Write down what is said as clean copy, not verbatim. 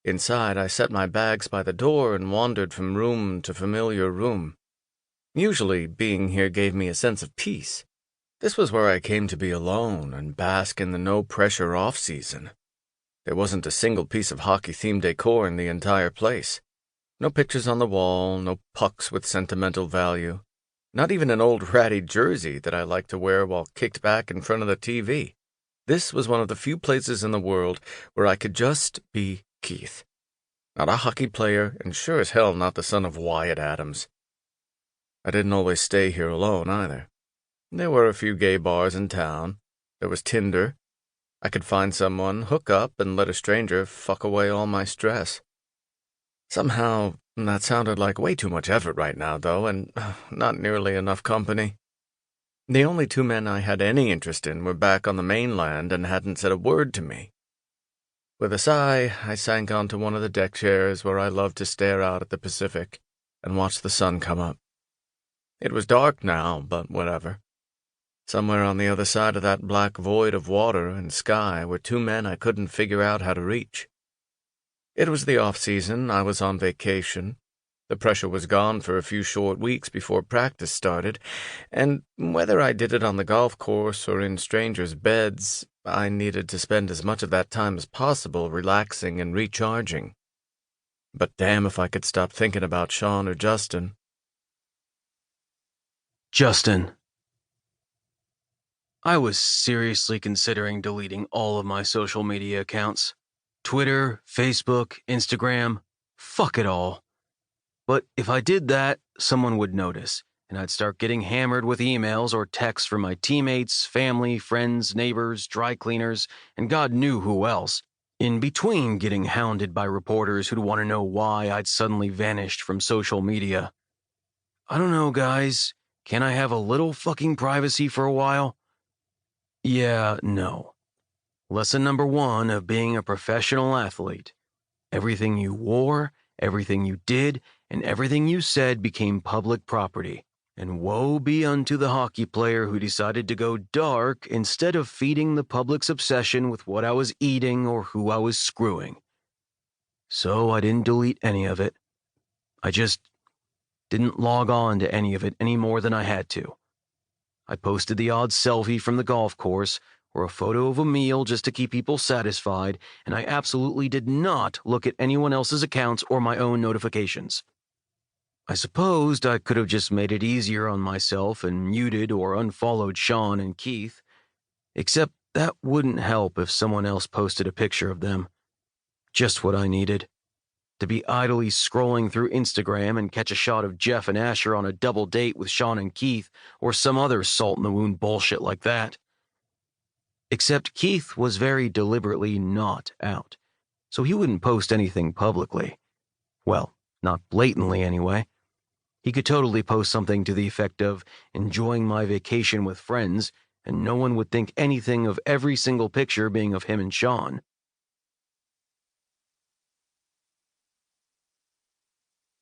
Inside, I set my bags by the door and wandered from room to familiar room. Usually, being here gave me a sense of peace. This was where I came to be alone and bask in the no-pressure off-season. There wasn't a single piece of hockey-themed decor in the entire place. No pictures on the wall, no pucks with sentimental value. Not even an old ratty jersey that I like to wear while kicked back in front of the TV. This was one of the few places in the world where I could just be Keith. Not a hockey player, and sure as hell not the son of Wyatt Adams. I didn't always stay here alone, either. There were a few gay bars in town. There was Tinder. I could find someone, hook up, and let a stranger fuck away all my stress. Somehow, that sounded like way too much effort right now, though, and not nearly enough company. The only two men I had any interest in were back on the mainland and hadn't said a word to me. With a sigh, I sank onto one of the deck chairs where I loved to stare out at the Pacific and watch the sun come up. It was dark now, but whatever. Somewhere on the other side of that black void of water and sky were two men I couldn't figure out how to reach. It was the off-season, I was on vacation. The pressure was gone for a few short weeks before practice started, and whether I did it on the golf course or in strangers' beds, I needed to spend as much of that time as possible relaxing and recharging. But damn if I could stop thinking about Shawn or Justin. Justin. I was seriously considering deleting all of my social media accounts. Twitter, Facebook, Instagram, fuck it all. But if I did that, someone would notice, and I'd start getting hammered with emails or texts from my teammates, family, friends, neighbors, dry cleaners, and God knew who else, in between getting hounded by reporters who'd want to know why I'd suddenly vanished from social media. I don't know, guys. Can I have a little fucking privacy for a while? Yeah, no. Lesson number 1 of being a professional athlete. Everything you wore, everything you did, and everything you said became public property. And woe be unto the hockey player who decided to go dark instead of feeding the public's obsession with what I was eating or who I was screwing. So I didn't delete any of it. I just didn't log on to any of it any more than I had to. I posted the odd selfie from the golf course or a photo of a meal just to keep people satisfied, and I absolutely did not look at anyone else's accounts or my own notifications. I supposed I could have just made it easier on myself and muted or unfollowed Shawn and Keith, except that wouldn't help if someone else posted a picture of them. Just what I needed. To be idly scrolling through Instagram and catch a shot of Jeff and Asher on a double date with Shawn and Keith, or some other salt-in-the-wound bullshit like that. Except Keith was very deliberately not out, so he wouldn't post anything publicly. Well, not blatantly anyway. He could totally post something to the effect of enjoying my vacation with friends, and no one would think anything of every single picture being of him and Shawn.